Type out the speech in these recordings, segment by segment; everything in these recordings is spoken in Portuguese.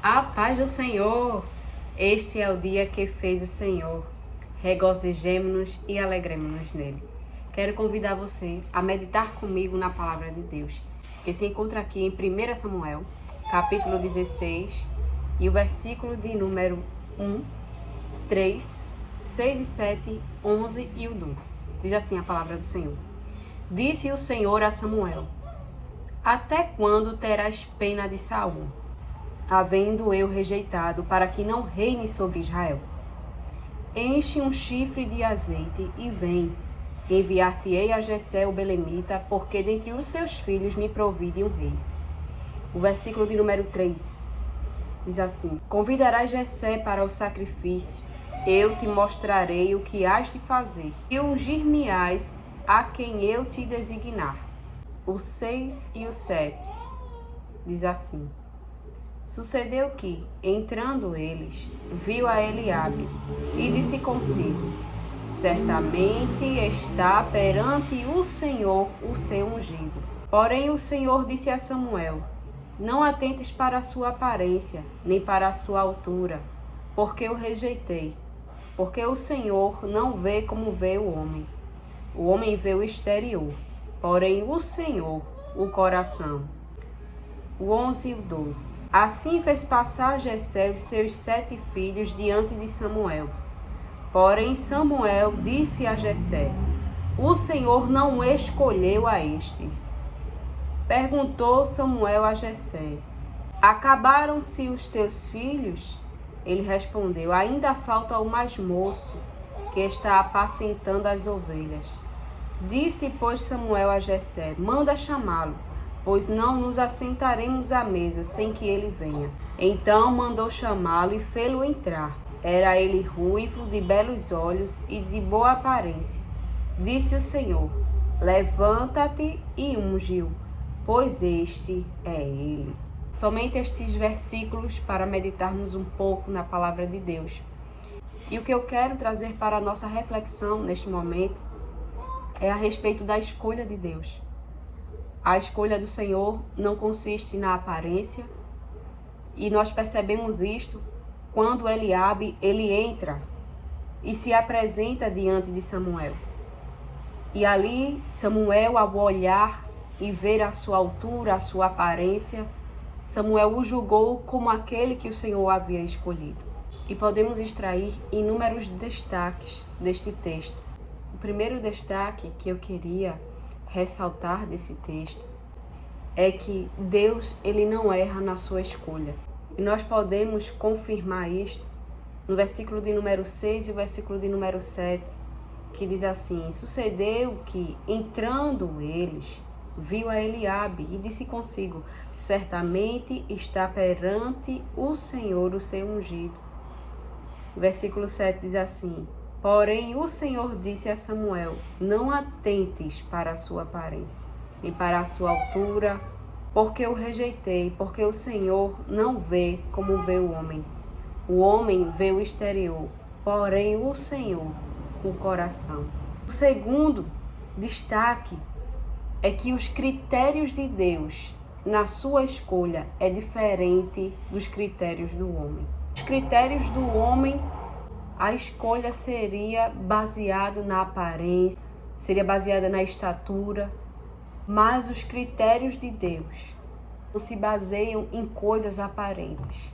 A paz do Senhor! Este é o dia que fez o Senhor. Regozijemo-nos e alegremo-nos nele. Quero convidar você a meditar comigo na palavra de Deus, que se encontra aqui em 1 Samuel, capítulo 16, e o versículo de número 1, 3, 6 e 7, 11 e o 12. Diz assim a palavra do Senhor. Disse o Senhor a Samuel: Até quando terás pena de Saul, havendo eu rejeitado, para que não reine sobre Israel? Enche um chifre de azeite e vem. Enviar-te-ei a Jessé o belemita, porque dentre os seus filhos me provide um rei. O versículo de número 3 diz assim: Convidarás Jessé para o sacrifício, eu te mostrarei o que hás de fazer, e ungir-me-ás a quem eu te designar. O 6 e o 7 diz assim: Sucedeu que, entrando eles, viu a Eliabe e disse consigo: Certamente está perante o Senhor o seu ungido. Porém o Senhor disse a Samuel: Não atentes para a sua aparência, nem para a sua altura, porque o rejeitei. Porque o Senhor não vê como vê o homem. O homem vê o exterior, porém o Senhor o coração. O 11 e o 12. Assim fez passar Jessé os seus 7 filhos diante de Samuel. Porém Samuel disse a Jessé: O Senhor não escolheu a estes. Perguntou Samuel a Jessé: Acabaram-se os teus filhos? Ele respondeu: Ainda falta o mais moço, que está apacentando as ovelhas. Disse, pois, Samuel a Jessé: Manda chamá-lo, pois não nos assentaremos à mesa sem que ele venha. Então mandou chamá-lo e fê-lo entrar. Era ele ruivo, de belos olhos e de boa aparência. Disse o Senhor: Levanta-te e unge-o, pois este é ele. Somente estes versículos para meditarmos um pouco na palavra de Deus. E o que eu quero trazer para a nossa reflexão neste momento é a respeito da escolha de Deus. A escolha do Senhor não consiste na aparência, e nós percebemos isto quando Eliabe ele entra e se apresenta diante de Samuel. E ali Samuel, ao olhar e ver a sua altura, a sua aparência, Samuel o julgou como aquele que o Senhor havia escolhido. E podemos extrair inúmeros destaques deste texto. O primeiro destaque que eu queria ressaltar desse texto é que Deus ele não erra na sua escolha. E nós podemos confirmar isto no versículo de número 6 e o versículo de número 7, que diz assim: Sucedeu que, entrando eles, viu a Eliabe e disse consigo: Certamente está perante o Senhor o seu ungido. O versículo 7 diz assim: Porém o Senhor disse a Samuel: Não atentes para a sua aparência, nem para a sua altura, porque o rejeitei, porque o Senhor não vê como vê o homem. O homem vê o exterior, porém o Senhor o coração. O segundo destaque é que os critérios de Deus na sua escolha é diferente dos critérios do homem. Os critérios do homem, a escolha seria baseada na aparência, seria baseada na estatura, mas os critérios de Deus não se baseiam em coisas aparentes.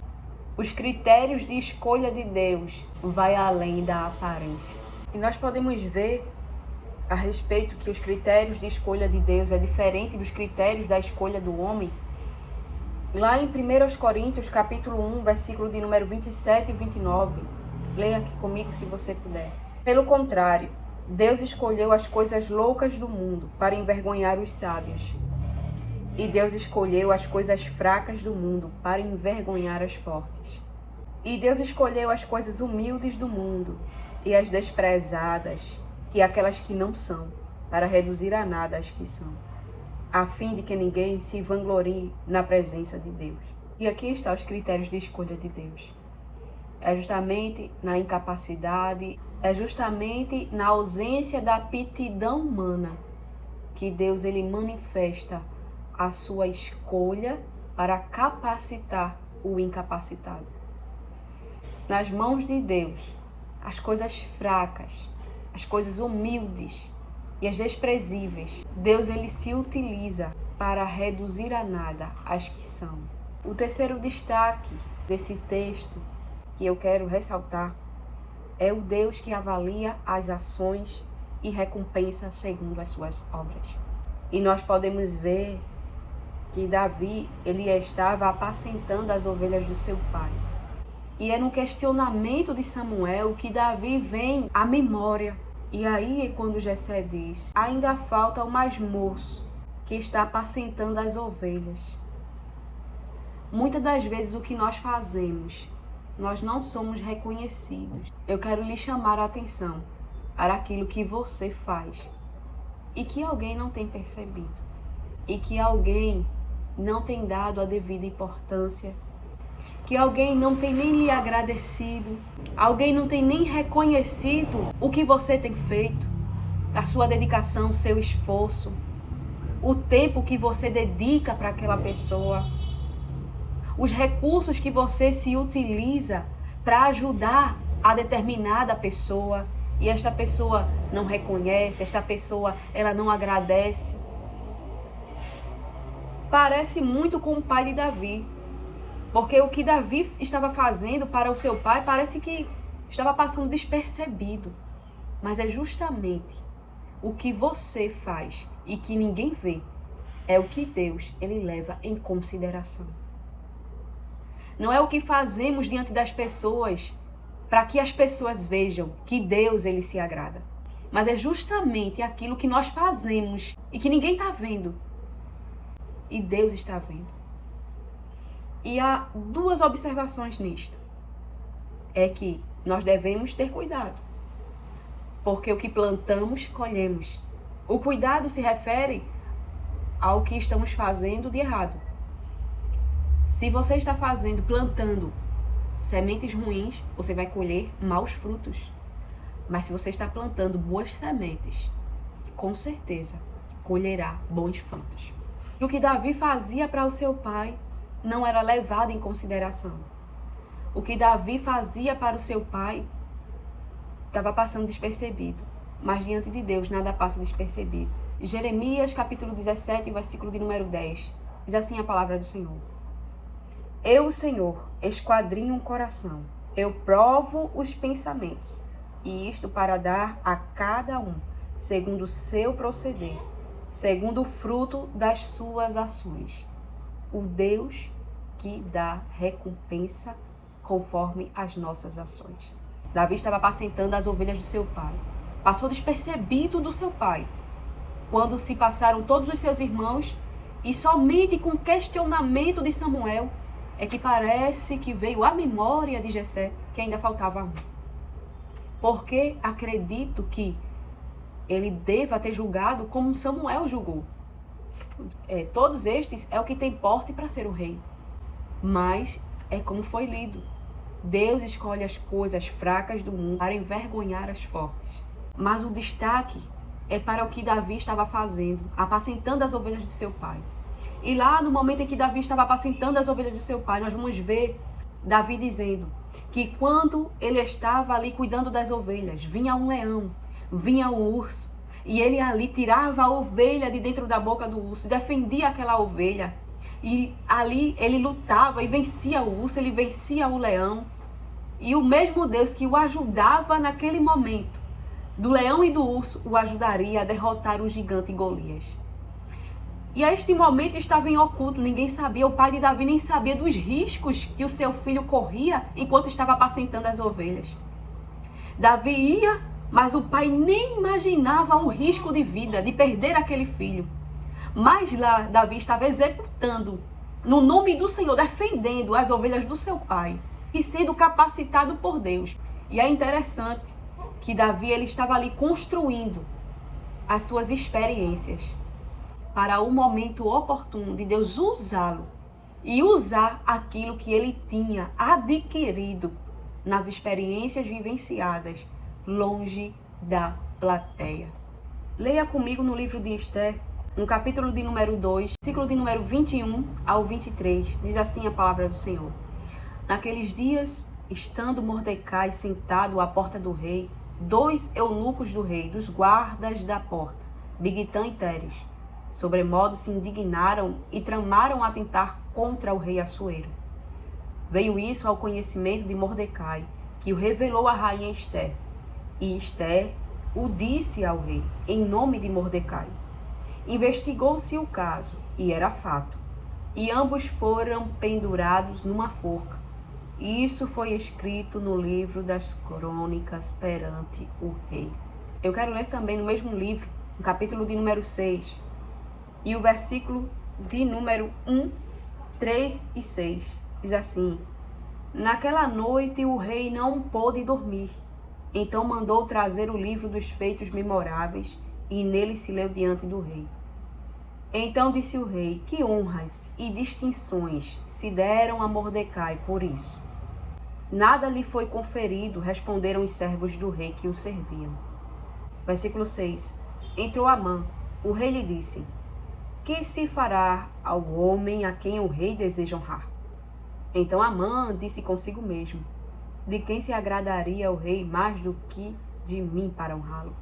Os critérios de escolha de Deus vai além da aparência. E nós podemos ver a respeito que os critérios de escolha de Deus é diferente dos critérios da escolha do homem. Lá em 1 Coríntios, capítulo 1, versículo de número 27 e 29. Leia aqui comigo se você puder. Pelo contrário, Deus escolheu as coisas loucas do mundo para envergonhar os sábios. E Deus escolheu as coisas fracas do mundo para envergonhar as fortes. E Deus escolheu as coisas humildes do mundo e as desprezadas e aquelas que não são, para reduzir a nada as que são, a fim de que ninguém se vanglorie na presença de Deus. E aqui estão os critérios de escolha de Deus. É justamente na incapacidade, é justamente na ausência da aptidão humana que Deus ele manifesta a sua escolha para capacitar o incapacitado. Nas mãos de Deus, as coisas fracas, as coisas humildes e as desprezíveis, Deus ele se utiliza para reduzir a nada as que são. O terceiro destaque desse texto que eu quero ressaltar é o Deus que avalia as ações e recompensa segundo as suas obras. E nós podemos ver que Davi, ele estava apacentando as ovelhas do seu pai. E é no questionamento de Samuel que Davi vem à memória. E aí é quando Jessé diz: ainda falta o mais moço que está apacentando as ovelhas. Muitas das vezes o que nós fazemos, nós não somos reconhecidos. Eu quero lhe chamar a atenção para aquilo que você faz e que alguém não tem percebido. E que alguém não tem dado a devida importância, que alguém não tem nem lhe agradecido, alguém não tem nem reconhecido o que você tem feito, a sua dedicação, o seu esforço, o tempo que você dedica para aquela pessoa, os recursos que você se utiliza para ajudar a determinada pessoa e esta pessoa não reconhece, esta pessoa ela não agradece. Parece muito com o pai de Davi, porque o que Davi estava fazendo para o seu pai parece que estava passando despercebido, mas é justamente o que você faz e que ninguém vê, é o que Deus ele leva em consideração. Não é o que fazemos diante das pessoas para que as pessoas vejam que Deus ele se agrada, mas é justamente aquilo que nós fazemos e que ninguém está vendo. E Deus está vendo. E há duas observações nisto. É que nós devemos ter cuidado. Porque o que plantamos, colhemos. O cuidado se refere ao que estamos fazendo de errado. Se você está plantando sementes ruins, você vai colher maus frutos. Mas se você está plantando boas sementes, com certeza colherá bons frutos. E o que Davi fazia para o seu pai não era levado em consideração. O que Davi fazia para o seu pai estava passando despercebido. Mas diante de Deus nada passa despercebido. Jeremias capítulo 17, versículo de número 10. Diz assim a palavra do Senhor: Eu, Senhor, esquadrinho o coração. Eu provo os pensamentos. E isto para dar a cada um, segundo o seu proceder, segundo o fruto das suas ações. O Deus que dá recompensa conforme as nossas ações. Davi estava apacentando as ovelhas do seu pai. Passou despercebido do seu pai, quando se passaram todos os seus irmãos, e somente com questionamento de Samuel, é que parece que veio à memória de Jessé que ainda faltava um. Porque acredito que ele deva ter julgado como Samuel julgou. Todos estes é o que tem porte para ser o rei. Mas é como foi lido. Deus escolhe as coisas fracas do mundo para envergonhar as fortes. Mas o destaque é para o que Davi estava fazendo, apacentando as ovelhas de seu pai. E lá no momento em que Davi estava apacentando as ovelhas de seu pai, nós vamos ver Davi dizendo que quando ele estava ali cuidando das ovelhas, vinha um leão, vinha um urso, e ele ali tirava a ovelha de dentro da boca do urso, defendia aquela ovelha, e ali ele lutava e vencia o urso, ele vencia o leão, e o mesmo Deus que o ajudava naquele momento, do leão e do urso, o ajudaria a derrotar o gigante Golias. E a este momento estava em oculto, ninguém sabia, o pai de Davi nem sabia dos riscos que o seu filho corria enquanto estava apacentando as ovelhas. Davi ia, mas o pai nem imaginava o risco de vida, de perder aquele filho. Mas lá Davi estava executando, no nome do Senhor, defendendo as ovelhas do seu pai e sendo capacitado por Deus. E é interessante que Davi ele estava ali construindo as suas experiências para o momento oportuno de Deus usá-lo e usar aquilo que ele tinha adquirido nas experiências vivenciadas longe da plateia. Leia comigo no livro de Esther, no capítulo de número 2, versículo de número 21 ao 23, diz assim a palavra do Senhor. Naqueles dias, estando Mordecai sentado à porta do rei, 2 eunucos do rei, dos guardas da porta, Bigtã e Teres, sobremodo se indignaram e tramaram atentar contra o rei Assuero. Veio isso ao conhecimento de Mordecai, que o revelou à rainha Ester. E Ester o disse ao rei, em nome de Mordecai. Investigou-se o caso, e era fato, e ambos foram pendurados numa forca. Isso foi escrito no livro das crônicas perante o rei. Eu quero ler também no mesmo livro, no capítulo de número 6, e o versículo de número 1, 3 e 6. Diz assim: Naquela noite o rei não pôde dormir. Então mandou trazer o livro dos feitos memoráveis, e nele se leu diante do rei. Então disse o rei: Que honras e distinções se deram a Mordecai por isso? Nada lhe foi conferido, responderam os servos do rei que o serviam. Versículo 6. Entrou Amã. O rei lhe disse: Que se fará ao homem a quem o rei deseja honrar? Então Amã disse consigo mesmo: De quem se agradaria o rei mais do que de mim para honrá-lo?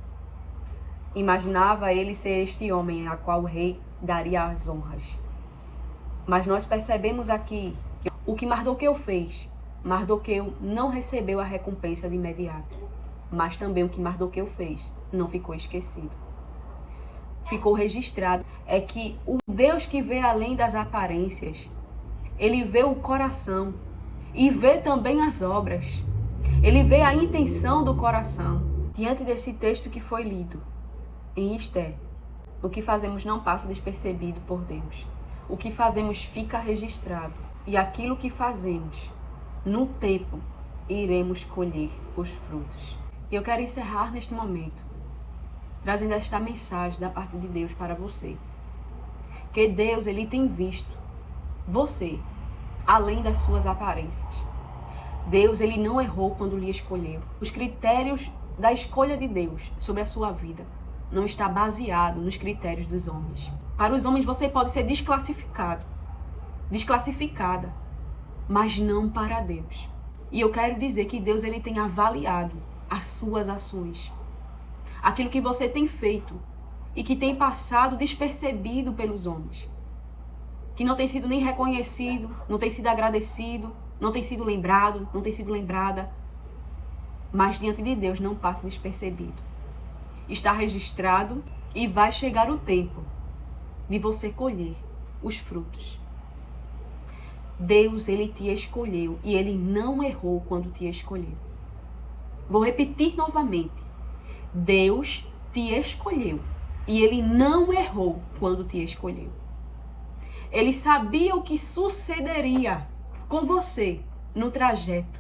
Imaginava ele ser este homem a qual o rei daria as honras. Mas nós percebemos aqui que o que Mardoqueu fez, Mardoqueu não recebeu a recompensa de imediato. Mas também o que Mardoqueu fez não ficou esquecido. Ficou registrado. É que o Deus que vê além das aparências, ele vê o coração e vê também as obras. Ele vê a intenção do coração. Diante desse texto que foi lido em Ester, o que fazemos não passa despercebido por Deus. O que fazemos fica registrado. E aquilo que fazemos, no tempo, iremos colher os frutos. E eu quero encerrar neste momento, trazendo esta mensagem da parte de Deus para você. Que Deus, ele tem visto você, além das suas aparências. Deus, ele não errou quando lhe escolheu. Os critérios da escolha de Deus sobre a sua vida não está baseado nos critérios dos homens. Para os homens você pode ser desclassificado, desclassificada, mas não para Deus. E eu quero dizer que Deus, ele tem avaliado as suas ações, aquilo que você tem feito e que tem passado despercebido pelos homens, que não tem sido nem reconhecido, não tem sido agradecido, não tem sido lembrado, não tem sido lembrada, mas diante de Deus não passa despercebido. Está registrado e vai chegar o tempo de você colher os frutos. Deus, ele te escolheu e ele não errou quando te escolheu. Vou repetir novamente. Deus te escolheu e ele não errou quando te escolheu. Ele sabia o que sucederia com você no trajeto.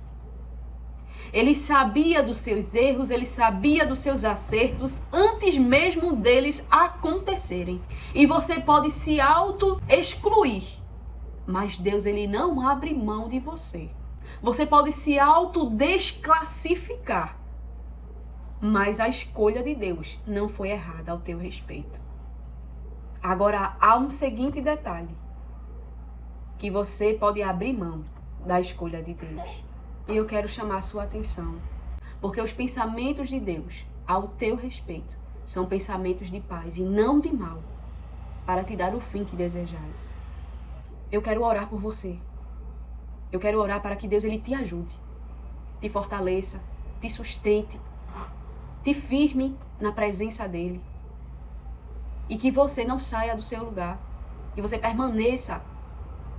Ele sabia dos seus erros, ele sabia dos seus acertos antes mesmo deles acontecerem. E você pode se auto-excluir, mas Deus, ele não abre mão de você. Você pode se auto-desclassificar, mas a escolha de Deus não foi errada ao teu respeito. Agora, há um seguinte detalhe, que você pode abrir mão da escolha de Deus. E eu quero chamar a sua atenção, porque os pensamentos de Deus ao teu respeito são pensamentos de paz e não de mal, para te dar o fim que desejais. Eu quero orar por você. Eu quero orar para que Deus, ele te ajude, te fortaleça, te sustente, te firme na presença dele. E que você não saia do seu lugar, que você permaneça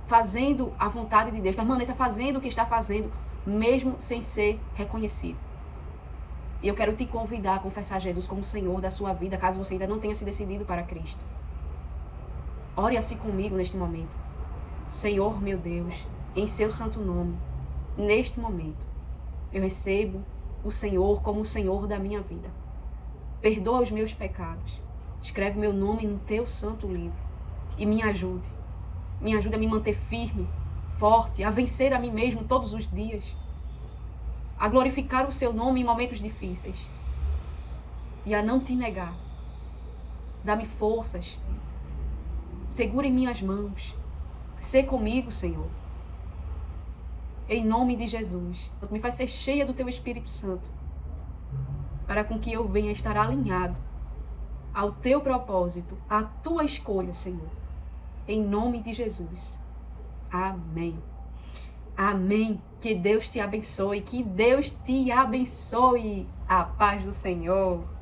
fazendo a vontade de Deus, permaneça fazendo o que está fazendo, mesmo sem ser reconhecido. E eu quero te convidar a confessar Jesus como Senhor da sua vida, caso você ainda não tenha se decidido para Cristo. Ore assim comigo neste momento. Senhor, meu Deus, em seu santo nome, neste momento, eu recebo o Senhor como o Senhor da minha vida. Perdoa os meus pecados. Escreve meu nome no teu santo livro e me ajude. Me ajude a me manter firme, forte, a vencer a mim mesmo todos os dias, a glorificar o seu nome em momentos difíceis e a não te negar. Dá-me forças, segura em minhas mãos, sê comigo, Senhor. em nome de Jesus. Me faz ser cheia do teu Espírito Santo, para com que eu venha estar alinhado ao teu propósito, à tua escolha, Senhor. Em nome de Jesus. Amém. Amém. Que Deus te abençoe. Que Deus te abençoe. A paz do Senhor.